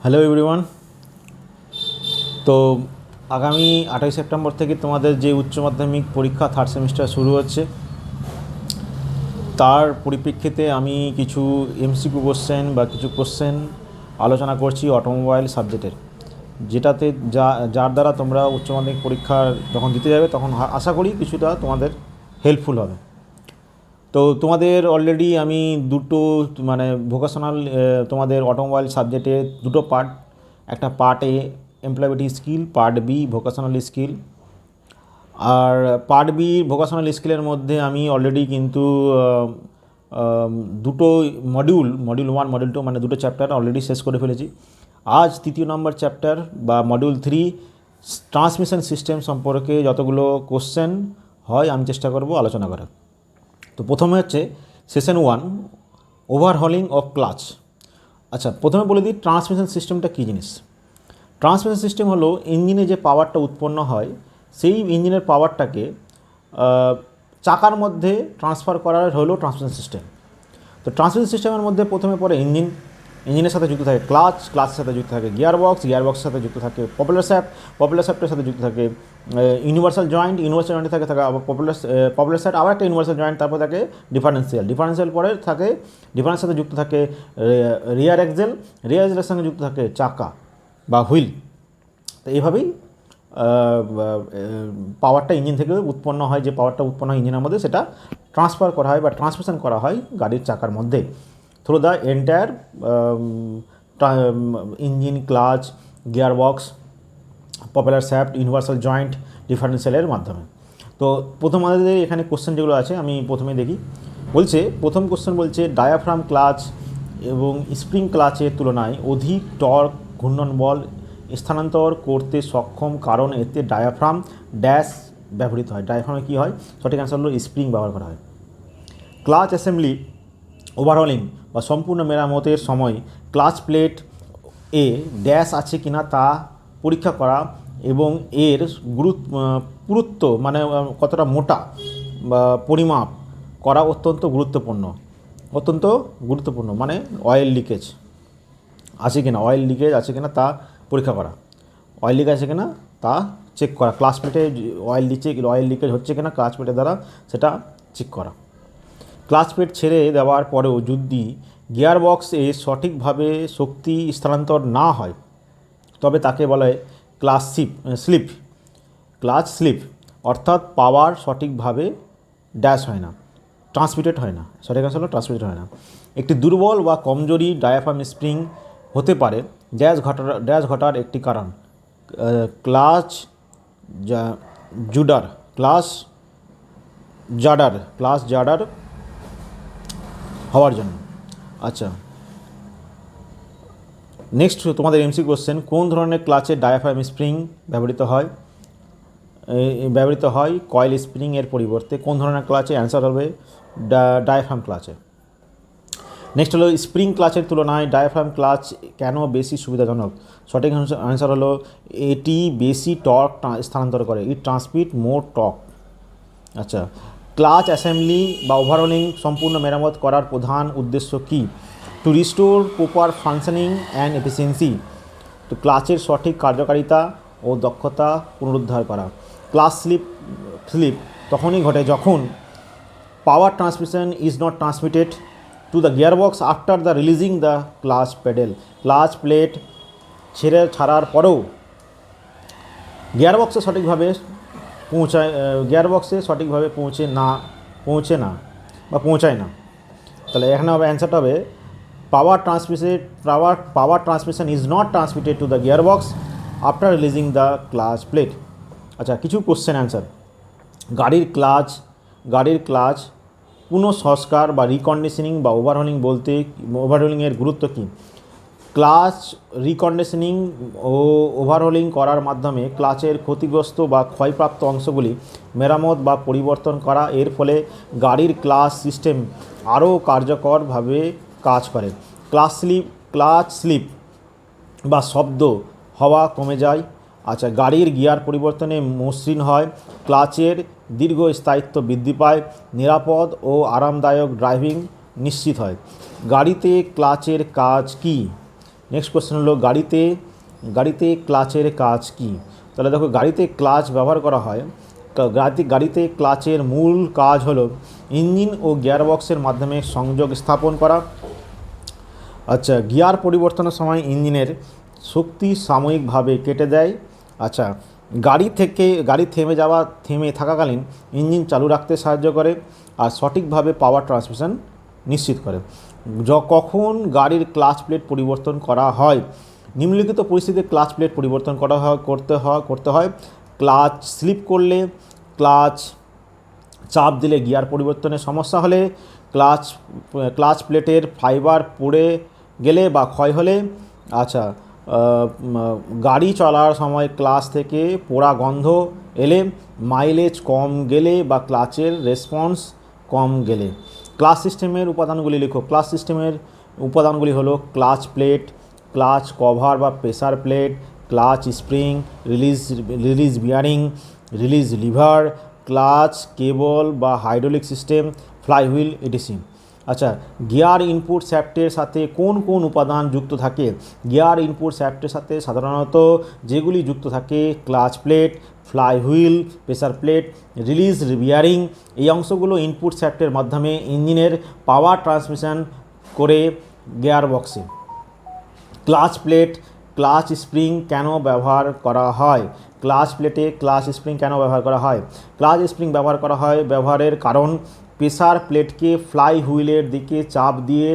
Hello everyone. তো আগামী 28 September থেকে তোমাদের যে উচ্চ মাধ্যমিক পরীক্ষা থার্ড সেমিস্টার শুরু হচ্ছে, তার পরিপ্রেক্ষিতে আমি কিছু এমসিকিউ কোশ্চেন বা কিছু কোশ্চেন আলোচনা করছি অটোমোবাইল সাবজেক্টের, যেটাতে যার দ্বারা তোমরা উচ্চ মাধ্যমিক পরীক্ষা যখন দিতে যাবে তখন আশা করি কিছুটা তোমাদের হেল্পফুল হবে। তো তোমাদের অলরেডি আমি দুটো মানে ভোকেশনাল তোমাদের অটোমোবাইল সাবজেক্টে দুটো পার্ট, একটা part A employability skill, part B vocational skill. আর পার্ট বি ভোকেশনাল স্কিলের মধ্যে আমি অলরেডি কিন্তু দুটো মডিউল 1 মডিউল 2 মানে দুটো চ্যাপ্টার অলরেডি শেষ করে ফেলেছি। আজ তৃতীয় নম্বর চ্যাপ্টার বা মডিউল 3 ট্রান্সমিশন সিস্টেম সম্পর্কে যতগুলো কোশ্চেন হয় আমি চেষ্টা করব আলোচনা করার। তো প্রথমে হচ্ছে সেশন 1, ওভারহলিং অফ ক্লাচ। আচ্ছা, প্রথমে বলে দিই ট্রান্সমিশন সিস্টেমটা কী জিনিস। ট্রান্সমিশন সিস্টেম হলো ইঞ্জিনে যে পাওয়ারটা উৎপন্ন হয় সেই ইঞ্জিনের পাওয়ারটাকে চাকার মধ্যে ট্রান্সফার করার হলো ট্রান্সমিশন সিস্টেম। তো ট্রান্সমিশন সিস্টেমের মধ্যে প্রথমে পড়ে ইঞ্জিনের সাথে যুক্ত থাকে ক্লাচের সাথে যুক্ত থাকে গিয়ারবক্সের সাথে যুক্ত থাকে পপুলার শ্যাফটের সাথে যুক্ত থাকে ইউনিভার্সাল জয়েন্টে থাকে আবার পপুলার শ্যাফট, আবার একটা ইউনিভার্সাল জয়েন্ট, তারপর থাকে ডিফারেন্সিয়াল পরে থাকে ডিফারেন্সের সাথে যুক্ত থাকে রিয়ার এক্সেলের সঙ্গে যুক্ত থাকে চাকা বা হুইল। তো এইভাবেই পাওয়ারটা ইঞ্জিন থেকে উৎপন্ন হয়, যে পাওয়ারটা উৎপন্ন হয় ইঞ্জিনের মধ্যে সেটা ট্রান্সফার করা হয় বা ট্রান্সমিশন করা হয় গাড়ির চাকার মধ্যে through the entire engine, clutch, gearbox, propeller shaft, universal joint, ডিফারেন্সিয়ালের মাধ্যমে। তো প্রথম আমাদের এখানে কোশ্চেন যেগুলো আছে আমি প্রথমে দেখি। প্রথম কোশ্চেন বলছে ডায়াফ্রাম ক্লাচ এবং স্প্রিং ক্লাচের তুলনায় অধিক টর্ক ঘূর্ণন বল স্থানান্তর করতে সক্ষম, কারণ এতে ডায়াফ্রাম ড্যাশ ব্যবহৃত হয়। ডায়াফ্রামে কী হয়? সঠিক অ্যান্সার হলো স্প্রিং ব্যবহার করা হয়। ক্লাচ অ্যাসেম্বলি ওভারহলিং বা সম্পূর্ণ মেরামতের সময় ক্লাচ প্লেট এ ড্যাশ আছে কিনা তা পরীক্ষা করা এবং এর পুরুত্ব মানে কতটা মোটা বা পরিমাপ করা অত্যন্ত গুরুত্বপূর্ণ। মানে অয়েল লিকেজ আছে কিনা তা পরীক্ষা করা, অয়েল লিক আছে কিনা তা চেক করা, ক্লাচ প্লেটে অয়েল লিকেজ হচ্ছে কিনা ক্লাচ প্লেটের দ্বারা সেটা চেক করা। ক্লাচ প্লেট ছেড়ে দেওয়ার পরেও যদি গিয়ারবক্সে সঠিকভাবে শক্তি স্থানান্তর না হয় তবে তাকে বলা হয় ক্লাচ স্লিপ, অর্থাৎ পাওয়ার সঠিকভাবে ড্যাশ হয় না, ট্রান্সমিটেড হয় না। সঠিক আসলে ট্রান্সমিটেড হয় না। একটি দুর্বল বা কমজোরি ডায়াফ্রাম স্প্রিং হতে পারে ড্যাশ ঘটার একটি কারণ ক্লাচ জাডার হওয়ার জন্য। আচ্ছা, নেক্সট তোমাদের এমসি কোশ্চেন, কোন ধরনের ক্লাচে ডায়াফ্রাম স্প্রিং ব্যবহৃত হয় কয়েল স্প্রিং এর পরিবর্তে? কোন ধরনের ক্লাচে? অ্যান্সার হবে ডায়াফ্রাম ক্লাচে। নেক্সট হলো স্প্রিং ক্লাচের তুলনায় ডায়াফ্রাম ক্লাচ কেন বেশি সুবিধাজনক? সঠিক অ্যান্সার হলো এটি বেশি টর্ক স্থানান্তর করে, ইট ট্রান্সমিট মোর টর্ক। আচ্ছা, ক্লাচ অ্যাসেম্বলি বা ওভারহলিং সম্পূর্ণ মেরামত করার প্রধান উদ্দেশ্য কী? To restore proper functioning and efficiency. তো ক্লাচের সঠিক কার্যকারিতা ও দক্ষতা পুনরুদ্ধার করা। ক্লাচ স্লিপ তখনই ঘটে যখন power transmission is not transmitted to the gearbox after the releasing the clutch pedal. Clutch plate ছাড়ার পরেও গিয়ারবক্সে সঠিকভাবে পৌঁছায় না। তাহলে এখানে হবে অ্যান্সারটা হবে power transmission is not transmitted to the gearbox after releasing the clutch plate. আচ্ছা, কিছু কোশ্চেন অ্যান্সার। গাড়ির ক্লাচ পুনঃসংস্কার বা রিকন্ডিশনিং বা ওভারহলিংয়ের গুরুত্ব কী? ক্লাচ রিকন্ডিশনিং ও ওভারহলিং করার মাধ্যমে ক্লাচের ক্ষতিগ্রস্ত বা ক্ষয়প্রাপ্ত অংশগুলি মেরামত বা পরিবর্তন করা, এর ফলে গাড়ির ক্লাচ সিস্টেম আরও কার্যকরভাবে কাজ করে। ক্লাচ স্লিপ বা শব্দ হওয়া কমে যায়। আচ্ছা, গাড়ির গিয়ার পরিবর্তনে মসৃণ হয়, ক্লাচের দীর্ঘস্থায়িত্ব বৃদ্ধি পায়, নিরাপদ ও আরামদায়ক ড্রাইভিং নিশ্চিত হয়। গাড়িতে ক্লাচের কাজ কী? নেক্সট কোশ্চেন হলো গাড়িতে ক্লাচের কাজ কি। তাহলে দেখো গাড়িতে ক্লাচ ব্যবহার করা হয়, গাড়িতে ক্লাচের মূল কাজ হলো ইঞ্জিন ও গিয়ারবক্সের মাধ্যমে সংযোগ স্থাপন করা। আচ্ছা, গিয়ার পরিবর্তনের সময় ইঞ্জিনের শক্তি সাময়িকভাবে কেটে দেয়। আচ্ছা, গাড়ি থেমে থাকাকালীন ইঞ্জিন চালু রাখতে সাহায্য করে আর সঠিকভাবে পাওয়ার ট্রান্সমিশন নিশ্চিত করে। কখন গাড়ির ক্লাচ প্লেট পরিবর্তন করা হয়? নিম্নলিখিত পরিস্থিতিতে ক্লাচ প্লেট পরিবর্তন করতে হয়। ক্লাচ স্লিপ করলে, ক্লাচ চাপ দিলে, গিয়ার পরিবর্তনের সমস্যা হলে, ক্লাচ প্লেটের ফাইবার পড়ে গেলে বা ক্ষয় হলে। আচ্ছা, গাড়ি চলার সময় ক্লাচ থেকে পোড়া গন্ধ এলে, মাইলেজ কম গেলে বা ক্লাচের রেসপন্স কম গেলে। ক্লাচ সিস্টেমের উপাদানগুলি লিখো। ক্লাচ সিস্টেমের উপাদানগুলি হলো ক্লাচ প্লেট, ক্লাচ কভার বা pressure plate, clutch spring, release bearing, release lever, clutch cable বা হাইড্রোলিক সিস্টেম, ফ্লাইহুইল ইটিসি। আচ্ছা, গিয়ার ইনপুট শ্যাফটের সাথে কোন কোন উপাদান যুক্ত থাকে? গিয়ার ইনপুট শ্যাফটের সাথে সাধারণত যেগুলি যুক্ত থাকে clutch plate, flywheel, pressure plate, release bearing, এই অংশগুলো ইনপুট শ্যাফটের মাধ্যমে ইঞ্জিনের পাওয়ার ট্রান্সমিশন করে গিয়ার বক্সে। ক্লাচ প্লেট, ক্লাচ স্প্রিং কেন ব্যবহার করা হয়? ক্লাচ প্লেটে ক্লাচ স্প্রিং কেন ব্যবহার করা হয়? ক্লাচ স্প্রিং ব্যবহার করা হয় ব্যবহারের কারণ প্রেসার প্লেটকে ফ্লাই হুইলের দিকে চাপ দিয়ে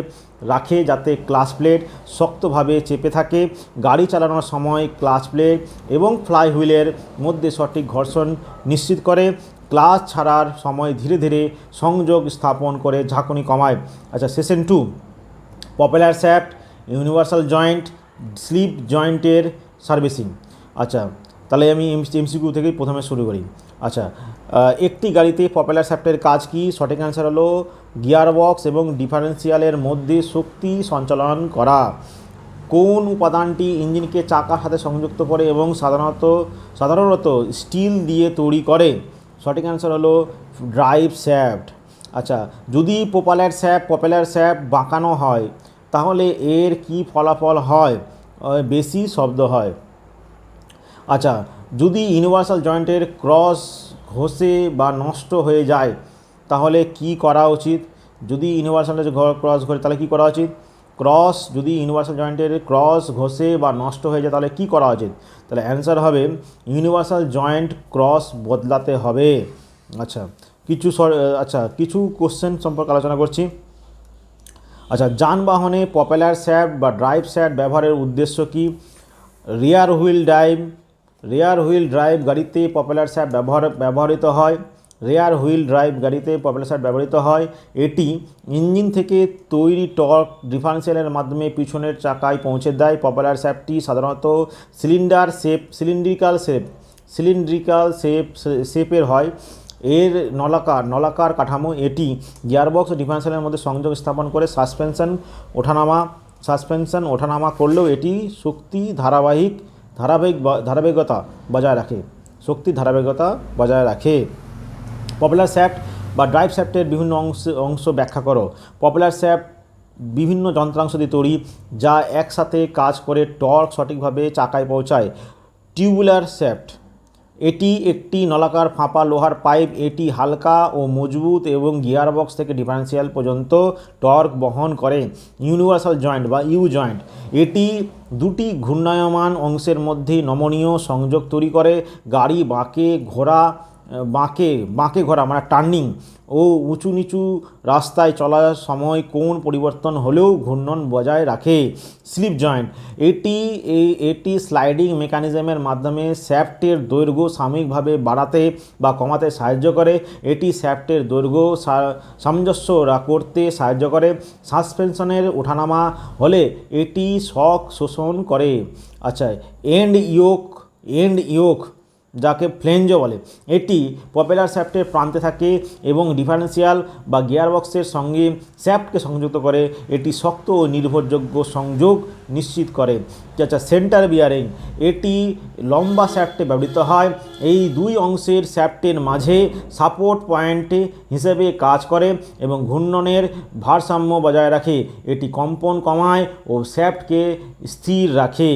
রাখে যাতে ক্লাচ প্লেট শক্তভাবে চেপে থাকে। গাড়ি চালানোর সময় ক্লাচ প্লেট এবং ফ্লাই হুইলের মধ্যে সঠিক ঘর্ষণ নিশ্চিত করে। ক্লাচ ছাড়ার সময় ধীরে ধীরে সংযোগ স্থাপন করে ঝাঁকুনি কমায়। আচ্ছা, session 2, propeller shaft, universal joint, slip জয়েন্টের সার্ভিসিং। আচ্ছা, তাহলে আমি এমসিকিউ থেকেই প্রথমে শুরু করি। আচ্ছা, একটি গাড়িতে পপুলার শ্যাফটের কাজ কি? সঠিক অ্যান্সার হলো গিয়ারবক্স এবং ডিফারেন্সিয়ালের মধ্যে শক্তি সঞ্চালন করা। কোন উপাদানটি ইঞ্জিনকে চাকার সাথে সংযুক্ত করে এবং সাধারণত স্টিল দিয়ে তৈরি করে? সঠিক অ্যান্সার হলো ড্রাইভ শ্যাফট। আচ্ছা, যদি পপুলার শ্যাফট বাঁকানো হয় তাহলে এর কি ফলাফল হয়? বেশি শব্দ হয়। আচ্ছা, যদি ইউনিভার্সাল জয়েন্টের ক্রস ঘষে বা নষ্ট হয়ে যায় তাহলে কি করা উচিত? যদি ইউনিভার্সালের ক্রস ঘষে তাহলে কি করা উচিত? যদি ইউনিভার্সাল জয়েন্টের ক্রস ঘষে বা নষ্ট হয়ে যায় তাহলে কি করা উচিত? তাহলে অ্যান্সার হবে ইউনিভার্সাল জয়েন্ট ক্রস বদলাতে হবে। আচ্ছা, কিছু কোশ্চেন সম্পর্কে আলোচনা করছি। আচ্ছা, যানবাহনে পপুলার শ্যাফট বা ড্রাইভ শ্যাফট ব্যবহারের উদ্দেশ্য কি? রিয়ার হুইল ড্রাইভ গাড়িতে পপুলার শ্যাফট ব্যবহৃত হয়। এটি ইঞ্জিন থেকে তৈরি টর্ক ডিফারেন্সিয়ালের মাধ্যমে পিছনের চাকায় পৌঁছে দেয়। পপুলার শ্যাফটটি সাধারণত সিলিন্ড্রিক্যাল শেপের হয়। এর নলাকার কাঠামো। এটি গিয়ারবক্স ও ডিফারেন্সিয়ালের মধ্যে সংযোগ স্থাপন করে সাসপেনশন ওঠানামা করলেও এটি ধারাবাহিকতা বজায় রাখে। পপুলার শ্যাফট বা ড্রাইভ শ্যাফটের বিভিন্ন অংশ ব্যাখ্যা করো। পপুলার শ্যাফট বিভিন্ন যন্ত্রাংশ দিয়ে তৈরি যা একসাথে কাজ করে টর্ক সঠিকভাবে চাকায় পৌঁছায়। টিউবুলার শ্যাফট, এটি একটি নলাকার ফাঁপা লোহার পাইপ। এটি হালকা ও মজবুত এবং গিয়ারবক্স থেকে ডিফারেন্সিয়াল পর্যন্ত টর্ক বহন করে। ইউনিভার্সাল জয়েন্ট বা ইউ জয়েন্ট, এটি দুটি ঘূর্ণায়মান অংশের মধ্যে নমনীয় সংযোগ তৈরি করে। গাড়ি বাঁকে ঘোরা মানে টার্নিং ও উঁচু নিচু রাস্তায় চলার সময় কোণ পরিবর্তন হলেও ঘূর্ণন বজায় রাখে। স্লিপ জয়েন্ট, এটি স্লাইডিং মেকানিজমের মাধ্যমে শ্যাফটের দৈর্ঘ্য সাময়িকভাবে বাড়াতে বা কমাতে সাহায্য করে। এটি শ্যাফটের দৈর্ঘ্য সামঞ্জস্য করতে সাহায্য করে। সাসপেনশনের ওঠানামা হলে এটি শক শোষণ করে। আচ্ছা, এন্ড ইয়োক যাকে ফ্লেঞ্জও বলে। এটি প্রপেলার শ্যাফটের প্রান্তে থাকে এবং ডিফারেন্সিয়াল বা গিয়ারবক্সের সঙ্গে শ্যাফটকে সংযুক্ত করে। এটি শক্ত ও নির্ভরযোগ্য সংযোগ নিশ্চিত করে। আচ্ছা, সেন্টার বিয়ারিং, এটি লম্বা শ্যাফটে ব্যবহৃত হয়। এই দুই অংশের শ্যাফটের মাঝে সাপোর্ট পয়েন্ট হিসেবে কাজ করে এবং ঘূর্ণনের ভারসাম্য বজায় রাখে। এটি কম্পন কমায় ও শ্যাফটকে স্থির রাখে।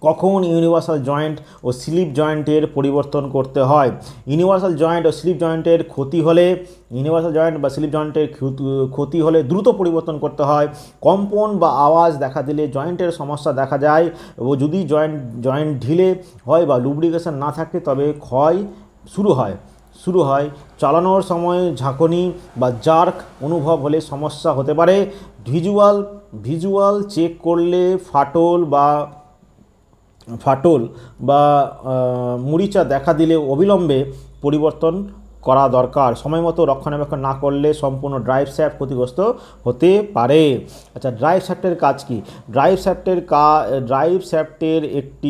কখন ইউনিভার্সাল জয়েন্ট ও স্লিপ জয়েন্টের পরিবর্তন করতে হয়? ইউনিভার্সাল জয়েন্ট ও স্লিপ জয়েন্টের ক্ষতি হলে দ্রুত পরিবর্তন করতে হয়। কম্পন বা আওয়াজ দেখা দিলে জয়েন্টের সমস্যা দেখা যায় ও যদি জয়েন্ট ঢিলে হয় বা লুব্রিকেশন না থাকে তবে ক্ষয় শুরু হয়। চালানোর সময় ঝাঁকুনি বা জার্ক অনুভব হলে সমস্যা হতে পারে। ভিজুয়াল চেক করলে ফাটল বা মরিচা দেখা দিলে অবিলম্বে পরিবর্তন করা দরকার। সময়মতো রক্ষণাবেক্ষণ না করলে সম্পূর্ণ ড্রাইভ শ্যাফট ক্ষতিগ্রস্ত হতে পারে। আচ্ছা, ড্রাইভ শ্যাফটের কাজ কি? ড্রাইভ শ্যাফটের একটি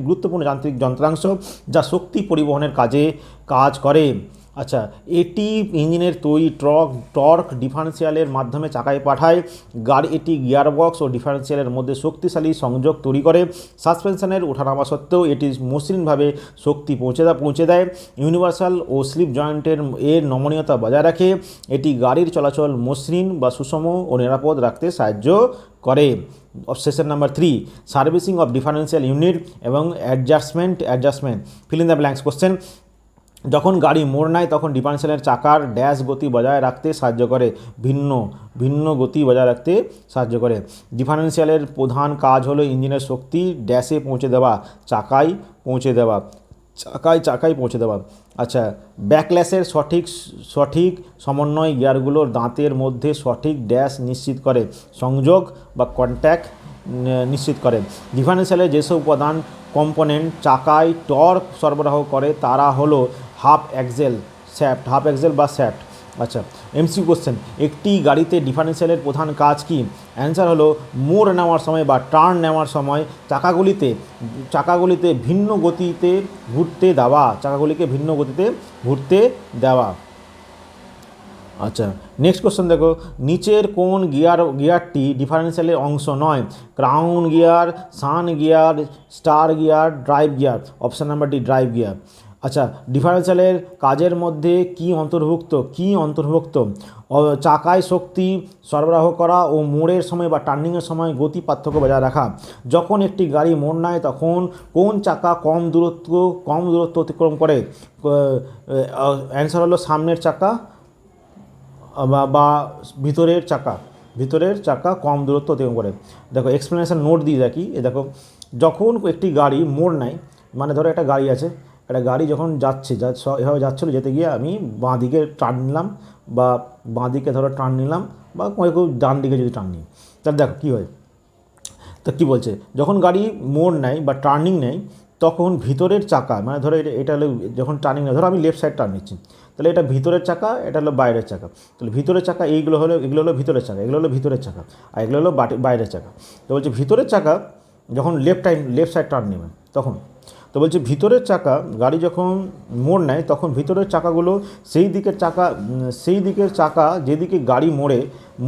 গুরুত্বপূর্ণ যান্ত্রিক যন্ত্রাংশ যা শক্তি পরিবহনের কাজ করে। আচ্ছা, এটি ইঞ্জিনের তৈরি টর্ক ডিফারেন্সিয়ালের মাধ্যমে চাকায় পাঠায়। এটি গিয়ারবক্স ও ডিফারেন্সিয়ালের মধ্যে শক্তিশালী সংযোগ তৈরি করে। সাসপেনশনের ওঠানামা সত্ত্বেও এটি মসৃণভাবে শক্তি পৌঁছে দেয়। ইউনিভার্সাল ও স্লিপ জয়েন্টের নমনীয়তা বজায় রাখে। এটি গাড়ির চলাচল মসৃণ বা সুষম ও নিরাপদ রাখতে সাহায্য করে। Session number 3, servicing of differential unit এবং adjustment fill in the blanks question. যখন গাড়ি মোড় নেয় তখন ডিফারেন্সিয়ালের চাকার গতি বজায় রাখতে সাহায্য করে। ভিন্ন গতি বজায় রাখতে সাহায্য করে। ডিফারেন্সিয়ালের প্রধান কাজ হলো ইঞ্জিনের শক্তি ড্যাশে পৌঁছে দেওয়া, চাকায় পৌঁছে দেওয়া। আচ্ছা, ব্যাকল্যাশের সঠিক সমন্বয় গিয়ারগুলোর দাঁতের মধ্যে সঠিক ড্যাশ নিশ্চিত করে, সংযোগ বা কন্ট্যাক্ট নিশ্চিত করে। ডিফারেন্সিয়ালের যেসব উপাদান কম্পোনেন্ট চাকায় টর্ক সরবরাহ করে তারা হলো হাফ এক্সেল বা শ্যাফট। আচ্ছা, এমসিকিউ কোশ্চেন, একটি গাড়িতে ডিফারেন্সিয়ালের প্রধান কাজ কি? অ্যান্সার হলো মোড় নেওয়ার সময় বা টার্ন নেওয়ার সময় চাকাগুলিকে ভিন্ন গতিতে ঘুরতে দেওয়া। আচ্ছা, নেক্সট কোশ্চেন দেখো, নিচের কোন গিয়ারটি ডিফারেন্সিয়ালের অংশ নয়? Crown gear, sun gear, star gear, drive gear. Option number D, drive gear. আচ্ছা, ডিফারেন্সিয়ালের কাজের মধ্যে কি অন্তর্ভুক্ত? চাকায় শক্তি সরবরাহ করা ও মোড়ের সময় বা টার্নিংয়ের সময় গতি পার্থক্য বজায় রাখা। যখন একটি গাড়ি মোড় নেয় তখন কোন চাকা কম দূরত্ব অতিক্রম করে? অ্যান্সার হলো সামনের চাকা বা ভিতরের চাকা কম দূরত্ব অতিক্রম করে। দেখো, এক্সপ্লেনেশন নোট দিয়ে রাখি। দেখো, যখন একটি গাড়ি মোড় নেয়, মানে ধরো একটা গাড়ি আছে, একটা গাড়ি যখন এভাবে যাচ্ছিলো, যেতে গিয়ে আমি বাঁ দিকে টার্ন নিলাম বা কেউ ডান দিকে যদি টার্ন নিই, তাহলে দেখো কী হয়। তো কী বলছে, যখন গাড়ি মোড় নেয় বা টার্নিং নেয় তখন ভিতরের চাকা, মানে ধরো এটা হলো যখন টার্নিং নেয়, ধরো আমি লেফট সাইড টার্ন নিচ্ছি, তাহলে এটা ভিতরের চাকা, এটা হলো বাইরের চাকা। তাহলে ভিতরের চাকা এগুলো হলো ভিতরের চাকা, আর এগুলো হলো বাইরের চাকা। তো বলছে ভিতরের চাকা যখন লেফট সাইড টার্ন নেবে তখন, তো বলছে ভিতরের চাকা গাড়ি যখন মোড় নেয় তখন ভিতরের চাকাগুলো সেই দিকের চাকা যেদিকে গাড়ি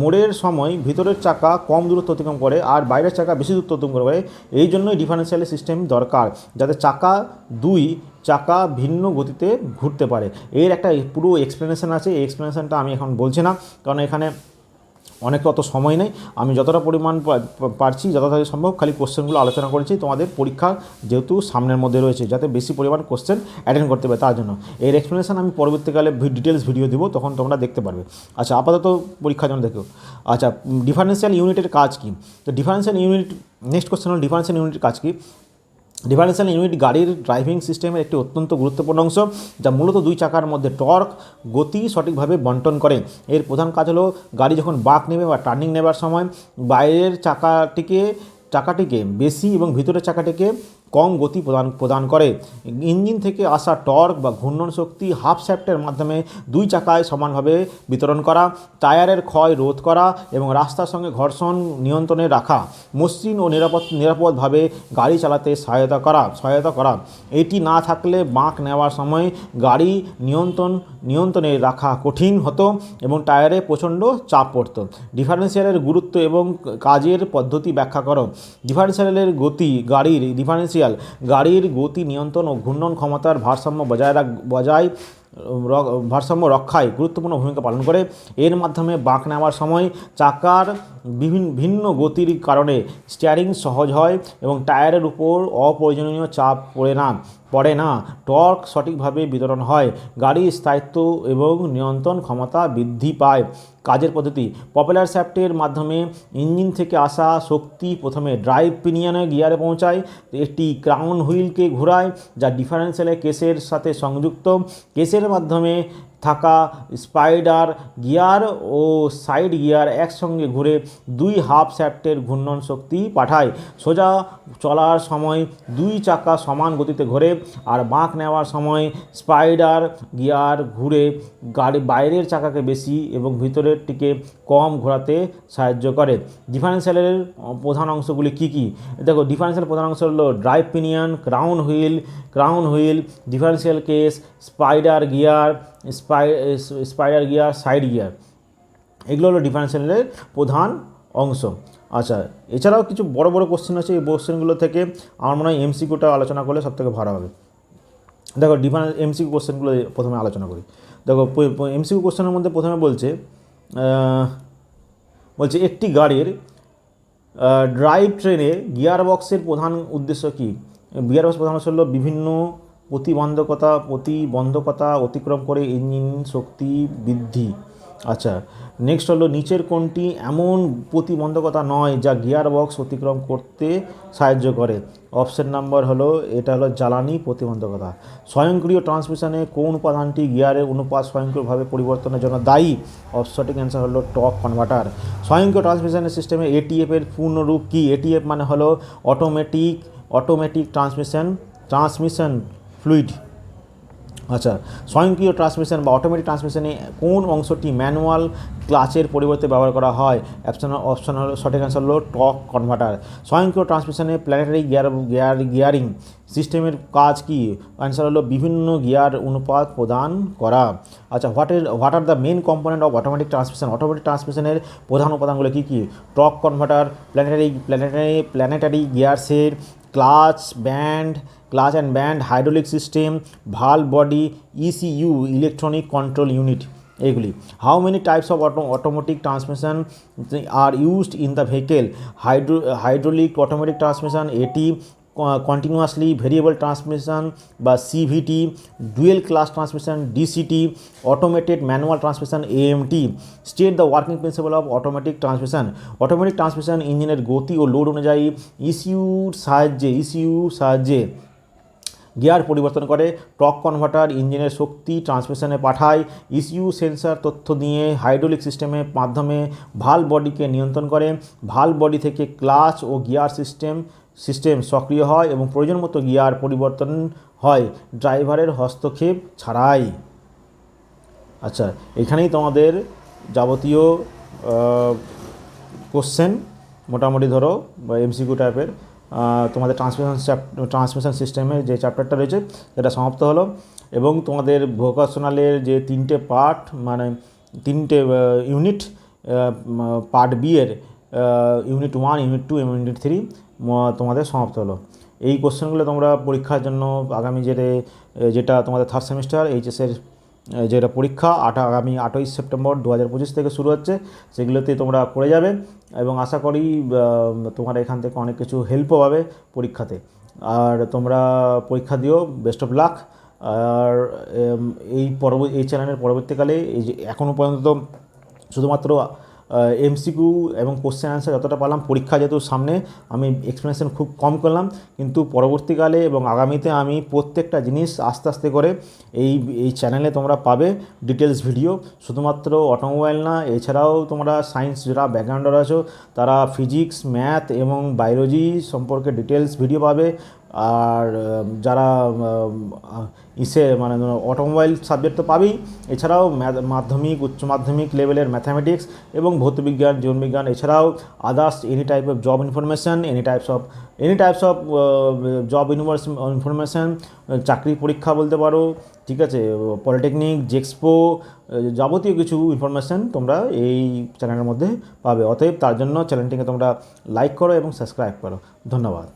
মোড়ের সময় ভিতরের চাকা কম দূরত্ব অতিক্রম করে আর বাইরের চাকা বেশি দূরত্ব অতিক্রম করে। এই জন্যই ডিফারেন্সিয়াল সিস্টেম দরকার, যাতে দুই চাকা ভিন্ন গতিতে ঘুরতে পারে। এর একটা পুরো এক্সপ্লেনেশন আছে, এই এক্সপ্লেনেশনটা আমি এখন বলছি না, কারণ এখানে অনেক অত সময় নেই। আমি যতটা পরিমাণ পারছি যতটা সম্ভব খালি কোশ্চেনগুলো আলোচনা করেছি, তোমাদের পরীক্ষা যেহেতু সামনের মধ্যে রয়েছে, যাতে বেশি পরিমাণ কোশ্চেন অ্যাটেন্ড করতে পারে তার জন্য। এর এক্সপ্লেনেশন আমি পরবর্তীকালে ডিটেলস ভিডিও দিব, তখন তোমরা দেখতে পারবে। আচ্ছা, আপাতত পরীক্ষার জন্য দেখো। আচ্ছা, ডিফারেন্সিয়াল ইউনিটের কাজ কী? তো নেক্সট কোশ্চেন হল ডিফারেন্সিয়াল ইউনিটের কাজ কী? ডিফারেন্সিয়াল ইউনিট গাড়ির ড্রাইভিং সিস্টেমের একটি অত্যন্ত গুরুত্বপূর্ণ অংশ, যা মূলত দুই চাকার মধ্যে টর্ক গতি সঠিকভাবে বন্টন করে। এর প্রধান কাজ হলো গাড়ি যখন বাঁক নেবে বা টার্নিং নেবার সময় বাইরের চাকাটিকে বেশি এবং ভিতরের চাকাটিকে কম গতি প্রদান করে। ইঞ্জিন থেকে আসা টর্ক বা ঘূর্ণন শক্তি হাফ শ্যাফটের মাধ্যমে দুই চাকায় সমানভাবে বিতরণ করা, টায়ারের ক্ষয় রোধ করা এবং রাস্তার সঙ্গে ঘর্ষণ নিয়ন্ত্রণে রাখা। মসৃণ ও নিরাপদভাবে গাড়ি চালাতে সহায়তা করা। এটি না থাকলে বাঁক নেওয়ার সময় গাড়ি নিয়ন্ত্রণে রাখা কঠিন হতো এবং টায়ারে প্রচণ্ড চাপ পড়তো। ডিফারেন্সিয়ালের গুরুত্ব এবং কাজের পদ্ধতি ব্যাখ্যা করো। ডিফারেন্সিয়াল গাড়ির গতি নিয়ন্ত্রণ ও ঘূর্ণন ক্ষমতার ভারসাম্য রক্ষায় গুরুত্বপূর্ণ ভূমিকা পালন করে। এর মাধ্যমে বাঁক নেওয়ার সময় চাকার ভিন্ন গতির কারণে স্টিয়ারিং সহজ হয় এবং টায়ারের উপর অপ্রয়োজনীয় চাপ পড়ে না। টর্ক সঠিকভাবে বিতরণ হয়, গাড়ির স্থায়িত্ব এবং নিয়ন্ত্রণ ক্ষমতা বৃদ্ধি পায়। কাজের পদ্ধতি: প্রপেলার শ্যাফটের মাধ্যমে ইঞ্জিন থেকে আসা শক্তি প্রথমে ড্রাইভ পিনিয়নে গিয়ারে পৌঁছায়। এটি ক্রাউন হুইলকে ঘোরায়, যা ডিফারেন্সিয়ালের কেসের সাথে সংযুক্ত। কেসের মাধ্যমে থাকা স্পাইডার গিয়ার ও সাইড গিয়ার একসঙ্গে ঘুরে দুই হাফ শ্যাফটের ঘূর্ণন শক্তি পাঠায়। সোজা চলার সময় দুই চাকা সমান গতিতে ঘোরে, আর বাঁক নেওয়ার সময় স্পাইডার গিয়ার ঘুরে গাড়ি বাইরের চাকাকে বেশি এবং ভিতরেরটিকে কম ঘোরাতে সাহায্য করে। ডিফারেন্সিয়ালের প্রধান অংশগুলি কী কী? দেখো, ডিফারেন্সিয়াল প্রধান অংশ হলো drive pinion, crown wheel, differential case, spider gear, side gear. এগুলো হলো ডিফারেন্সিয়ালের প্রধান অংশ। আচ্ছা, এছাড়াও কিছু বড় বড় কোশ্চেন আছে। এই কোশ্চেনগুলো থেকে আমার মনে হয় এমসিকিউটা আলোচনা করলে সবথেকে ভালো হবে। দেখো, এমসিকিউ কোশ্চেনগুলো প্রথমে আলোচনা করি। দেখো, এমসিকিউ কোশ্চেনের মধ্যে প্রথমে বলছে একটি গাড়ির ড্রাইভ ট্রেনে গিয়ার বক্সের প্রধান উদ্দেশ্য কী? গিয়ার বক্স প্রধান উদ্দেশ্য হলো বিভিন্ন প্রতিবন্ধকতা অতিক্রম করে ইঞ্জিন শক্তি বৃদ্ধি। আচ্ছা, নেক্সট হলো নিচের কোনটি এমন প্রতিবন্ধকতা নয় যা গিয়ার বক্স অতিক্রম করতে সাহায্য করে? অপশন নাম্বার হলো এটা হলো জ্বালানি প্রতিবন্ধকতা। স্বয়ংক্রিয় ট্রান্সমিশনে কোন উপাদানটি গিয়ারের অনুপাত স্বয়ংক্রিয়ভাবে পরিবর্তনের জন্য দায়ী? সঠিক অ্যান্সার হলো টর্ক কনভার্টার। স্বয়ংক্রিয় ট্রান্সমিশনের সিস্টেমে এটিএফের পূর্ণরূপ কী? এটিএফ মানে হলো অটোমেটিক ট্রান্সমিশন ফ্লুইড। আচ্ছা, স্বয়ংক্রিয় ট্রান্সমিশন বা অটোমেটিক ট্রান্সমিশনে কোন অংশটি ম্যানুয়াল ক্লাচের পরিবর্তে ব্যবহার করা হয়? অপশন হলো সঠিক অ্যান্সার হলো টর্ক কনভার্টার। স্বয়ংক্রিয় ট্রান্সমিশনে প্ল্যানেটারি গিয়ারিং সিস্টেমের কাজ কি? অ্যান্সার হলো বিভিন্ন গিয়ার অনুপাত প্রদান করা। আচ্ছা, what are the main component of automatic transmission? Automatic ট্রান্সমিশনের প্রধান উপাদানগুলো কী কী? টর্ক কনভার্টার, প্ল্যানেটারি গিয়ারসের, clutch and band, hydraulic system, valve body, ECU electronic control unit. এগুলি। How many types of automatic transmission are used in the vehicle? Hydraulic automatic transmission, এটি continuously variable transmission বা CVT, dual clutch transmission DCT, automated manual transmission AMT. State the working principle of automatic transmission? Automatic transmission ইঞ্জিনের গতি ও load অনুযায়ী ইসিইউর সাহায্যে gear পরিবর্তন করে। Torque converter ইঞ্জিনের শক্তি ট্রান্সমিশনে পাঠায়। ইসিইউ সেন্সর তথ্য দিয়ে হাইড্রোলিক সিস্টেমের মাধ্যমে ভালভ বডিকে নিয়ন্ত্রণ করে। ভালভ বডি থেকে ক্লাচ ও গিয়ার সিস্টেম সক্রিয় হয় এবং প্রয়োজন মতো গিয়ার পরিবর্তন হয় ড্রাইভারের হস্তক্ষেপ ছাড়াই। আচ্ছা, এখানেই তোমাদের যাবতীয় কোশ্চেন মোটামুটি ধরো বা এমসিকিউ টাইপের তোমাদের ট্রান্সমিশন সিস্টেমের যে চ্যাপ্টারটা রয়েছে সেটা সমাপ্ত হলো। এবং তোমাদের ভোকেশনালের যে 3টে পার্ট মানে 3টে ইউনিট, পার্ট বি এর ইউনিট 1, ইউনিট 2 এবং ইউনিট 3 তোমাদের সমাপ্ত হলো। এই কোশ্চেনগুলো তোমরা পরীক্ষার জন্য আগামী যেটা তোমাদের থার্ড সেমিস্টার এইচএসের যেটা পরীক্ষা আগামী 8ই সেপ্টেম্বর 2025 থেকে শুরু হচ্ছে, সেগুলোতে তোমরা করে যাবে এবং আশা করি তোমরা এখান থেকে অনেক কিছু হেল্পও পাবে পরীক্ষাতে। আর তোমরা পরীক্ষা দিও, বেস্ট অফ লাক। আর এই চ্যানেলের পরবর্তীকালে এই যে এখনও পর্যন্ত শুধুমাত্র এমসিকিউ এবং কোশ্চেন অ্যান্সার যতটা পারলাম, পরীক্ষা যেহেতু সামনে আমি এক্সপ্লেনেশন খুব কম করলাম, কিন্তু পরবর্তীকালে এবং আগামীতে আমি প্রত্যেকটা জিনিস আস্তে আস্তে করে এই চ্যানেলে তোমরা পাবে ডিটেলস ভিডিও। শুধুমাত্র অটোমোবাইল না, এছাড়াও তোমরা সায়েন্স যারা ব্যাকগ্রাউন্ডার আছো তারা ফিজিক্স, ম্যাথ এবং বায়োলজি সম্পর্কে ডিটেলস ভিডিও পাবে। আর যারা ইসে মানে অটোমোবাইল সাবজেক্ট তো পাবেই, এছাড়াও মাধ্যমিক উচ্চ মাধ্যমিক লেভেলের ম্যাথামেটিক্স এবং ভৌতবিজ্ঞান জীবনবিজ্ঞান, এছাড়াও others any type of job information, any types of job information, চাকরি পরীক্ষা বলতে পারো, ঠিক আছে, পলিটেকনিক, জেক্সপো, যাবতীয় কিছু ইনফরমেশান তোমরা এই চ্যানেলের মধ্যে পাবে। অতএব তার জন্য চ্যানেলটিকে তোমরা লাইক করো এবং সাবস্ক্রাইব করো। ধন্যবাদ।